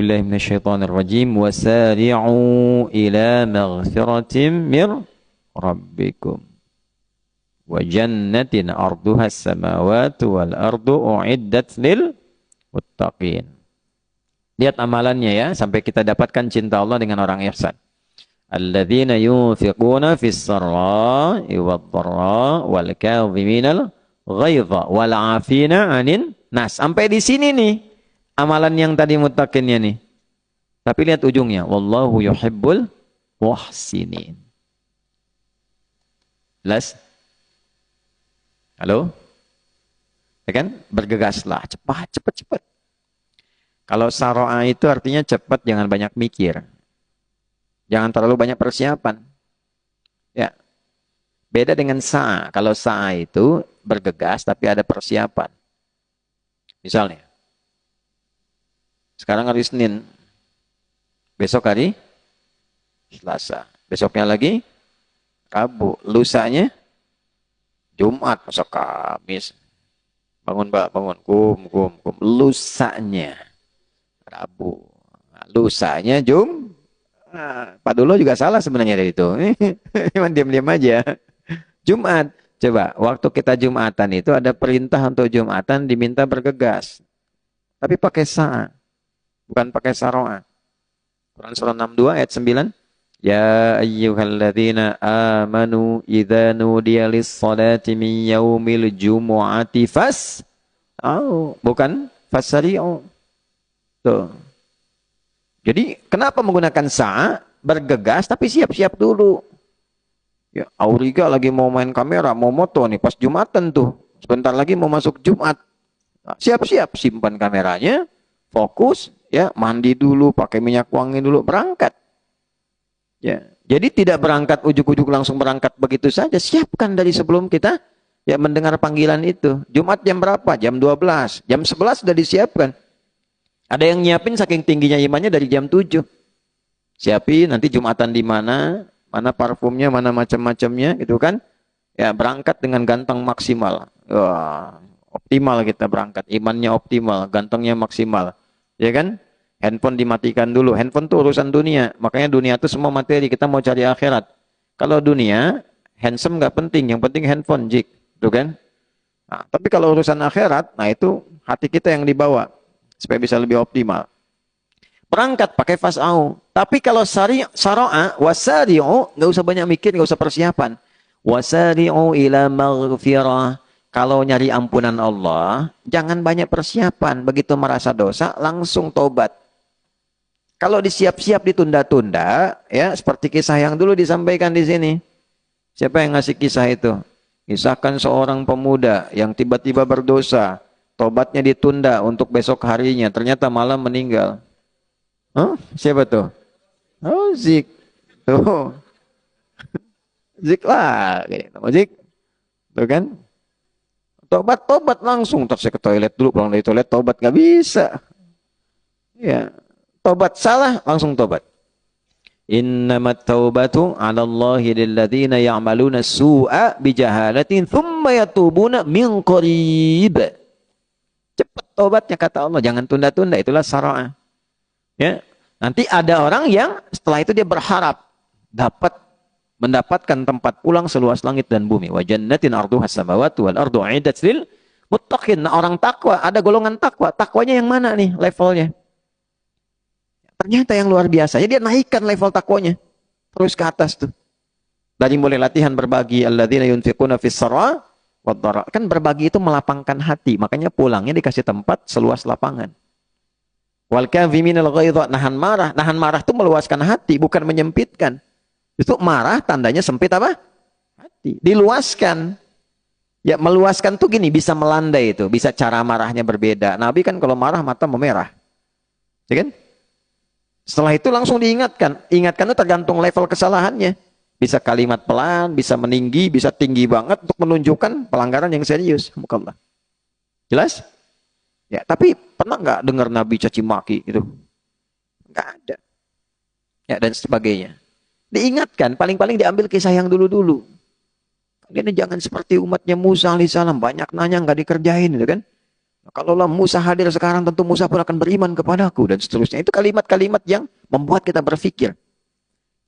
Billahi minasyaitonir rajim. Wasari'u ila maghfiratin mir rabbikum wa jannatin arduha as-samawati wal ardu uiddat lil muttaqin. Lihat amalannya ya, sampai kita dapatkan cinta Allah dengan orang ihsan. Alladzina yunfiquna fis sarra'i wad dharra wal kadhiminal ghaidha wal 'afina 'anin nas. Sampai di sini nih amalan yang tadi muttaqinnya nih. Tapi lihat ujungnya, wallahu yuhibbul muhsinin. Jelas? Halo? Ya kan? Bergegaslah, cepat. Kalau saro'a itu artinya cepat, jangan banyak mikir. Jangan terlalu banyak persiapan. Ya. Beda dengan sa'a. Kalau sa'a itu bergegas tapi ada persiapan. Misalnya, sekarang hari Senin, besok hari Selasa, besoknya lagi Rabu, lusanya Jumat, masa Kamis. Bangun Mbak, bangun. Kum. Lusanya Rabu. Nah, lusanya Pak Dulo juga salah sebenarnya dari itu. Cuman diam-diam aja. Jumat. Coba, waktu kita Jumatan itu ada perintah untuk Jumatan diminta bergegas. Tapi pakai sa'a. Bukan pakai saro'a. Quran surah 62 ayat 9. Ya ayyuhalladzina amanu idza nudiya lis-salati min yaumil jumu'ati bukan fasari'u. Tuh. Jadi kenapa menggunakan sa'a? Bergegas tapi siap-siap dulu. Ya, Auriga lagi mau main kamera, mau moto nih pas Jumatan tuh. Sebentar lagi mau masuk Jumat. Nah, siap-siap simpan kameranya, fokus, ya, mandi dulu, pakai minyak wangi dulu, berangkat. Ya, jadi tidak berangkat ujuk-ujuk langsung berangkat begitu saja. Siapkan dari sebelum kita ya mendengar panggilan itu. Jumat jam berapa? Jam 12. Jam 11 sudah disiapkan. Ada yang nyiapin saking tingginya imannya dari jam 7. Siapin nanti Jumatan di mana, mana parfumnya, mana macam-macamnya gitu kan. Ya, berangkat dengan ganteng maksimal. Wah, optimal kita berangkat. Imannya optimal, gantengnya maksimal. Ya kan? Handphone dimatikan dulu. Handphone itu urusan dunia. Makanya dunia itu semua materi. Kita mau cari akhirat. Kalau dunia, handsome nggak penting. Yang penting handphone, jik. Tuh kan? Nah, tapi kalau urusan akhirat, nah itu hati kita yang dibawa. Supaya bisa lebih optimal. Berangkat pakai fas'au. Tapi kalau saro'a, wasari'u, nggak usah banyak mikir, nggak usah persiapan. Wasari'u ila maghfirah. Kalau nyari ampunan Allah, jangan banyak persiapan. Begitu merasa dosa, langsung tobat. Kalau disiap-siap ditunda-tunda, ya seperti kisah yang dulu disampaikan di sini. Siapa yang ngasih kisah itu? Kisahkan seorang pemuda yang tiba-tiba berdosa, tobatnya ditunda untuk besok harinya, ternyata malam meninggal. Huh? Siapa tuh? Oh, Zik. Tuh. Zik lah. Zik. Tuh kan? Tobat langsung. Terus saya ke toilet dulu, pulang dari toilet, tobat nggak bisa. Ya. Tobat salah, langsung tobat. Innamat taubatu 'ala Allahi lilladzina ya'maluna su'a bijahalatin thumma yatubuna min qarib. Cepat tobatnya kata Allah, jangan tunda-tunda, itulah sara'ah. Ya. Nanti ada orang yang setelah itu dia berharap mendapatkan tempat pulang seluas langit dan bumi. Wa jannatin arduha as-samawati wal ardu 'iddat lil muttaqin. Nah, orang takwa, ada golongan takwa. Takwanya yang mana nih levelnya? Ternyata yang luar biasa. Jadi dia naikkan level takwanya. Terus ke atas tuh. Dari mulai latihan berbagi. Alladzina yunfiquna fis sarra wad dharra. Kan berbagi itu melapangkan hati. Makanya pulangnya dikasih tempat seluas lapangan. Wal kadhiminal ghaidha. Nahan marah. Nahan marah itu meluaskan hati. Bukan menyempitkan. Itu marah tandanya sempit apa? Hati. Diluaskan. Ya meluaskan tuh gini. Bisa melandai itu. Bisa cara marahnya berbeda. Nabi kan kalau marah mata memerah. Ya kan? Setelah itu langsung diingatkan. Ingatkan itu tergantung level kesalahannya. Bisa kalimat pelan, bisa meninggi, bisa tinggi banget untuk menunjukkan pelanggaran yang serius. Mukallah. Jelas? Ya, tapi pernah nggak dengar Nabi caci maki gitu? Nggak ada. Ya, dan sebagainya. Diingatkan, paling-paling diambil kisah yang dulu-dulu. Ini jangan seperti umatnya Musa alaihissalam, banyak nanya nggak dikerjain gitu kan? Kalaulah Musa hadir sekarang, tentu Musa pun akan beriman kepadaku, dan seterusnya. Itu kalimat-kalimat yang membuat kita berpikir.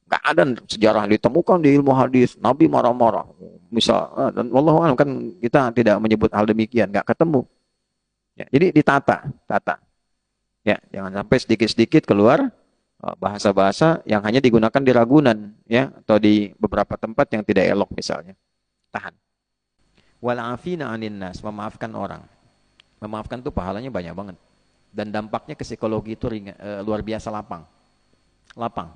Gak ada sejarah ditemukan di ilmu hadis, Nabi marah-marah. Misal, dan wallahu a'lam, kan kita tidak menyebut hal demikian, gak ketemu. Ya, jadi ditata, tata. Ya, jangan sampai sedikit-sedikit keluar bahasa-bahasa yang hanya digunakan di Ragunan, ya, atau di beberapa tempat yang tidak elok misalnya. Tahan. Wal afina 'anin nas, memaafkan orang. Memaafkan itu pahalanya banyak banget. Dan dampaknya ke psikologi itu luar biasa lapang. Lapang.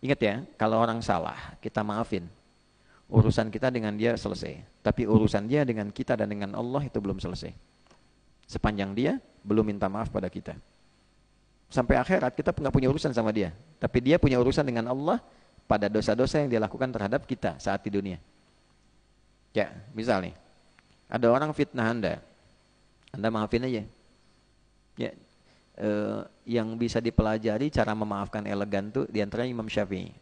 Ingat ya, kalau orang salah, kita maafin. Urusan kita dengan dia selesai. Tapi urusan dia dengan kita dan dengan Allah itu belum selesai. Sepanjang dia belum minta maaf pada kita. Sampai akhirat kita nggak punya urusan sama dia. Tapi dia punya urusan dengan Allah pada dosa-dosa yang dia lakukan terhadap kita saat di dunia. Ya, misal nih, ada orang fitnah Anda maafin aja. Ya, yang bisa dipelajari cara memaafkan elegan tuh diantaranya Imam Syafi'i.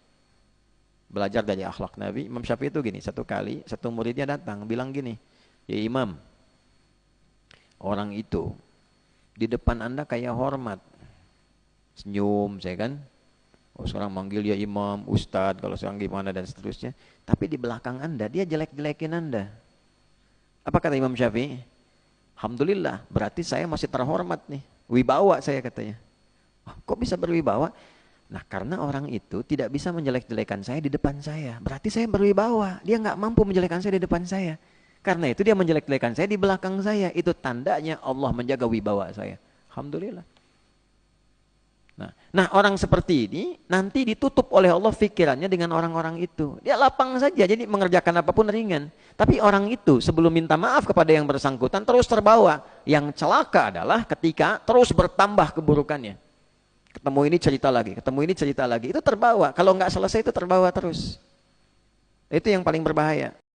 Belajar dari akhlak Nabi. Imam Syafi'i itu gini, satu kali satu muridnya datang bilang gini, ya Imam, orang itu di depan Anda kayak hormat, senyum, saya kan. Oh, seorang manggil ya Imam, Ustadz, kalau seorang gimana dan seterusnya. Tapi di belakang Anda dia jelek-jelekin Anda. Apa kata Imam Syafi'i? Alhamdulillah, berarti saya masih terhormat nih. Wibawa saya katanya. Oh, kok bisa berwibawa? Nah, karena orang itu tidak bisa menjelek-jelekan saya di depan saya. Berarti saya berwibawa. Dia nggak mampu menjelekkan saya di depan saya. Karena itu dia menjelek-jelekan saya di belakang saya. Itu tandanya Allah menjaga wibawa saya. Alhamdulillah. Nah, orang seperti ini nanti ditutup oleh Allah pikirannya dengan orang-orang itu. Dia lapang saja, jadi mengerjakan apapun ringan. Tapi orang itu sebelum minta maaf kepada yang bersangkutan terus terbawa. Yang celaka adalah ketika terus bertambah keburukannya. Ketemu ini cerita lagi, ketemu ini cerita lagi. Itu terbawa. Kalau nggak selesai itu terbawa terus. Itu yang paling berbahaya.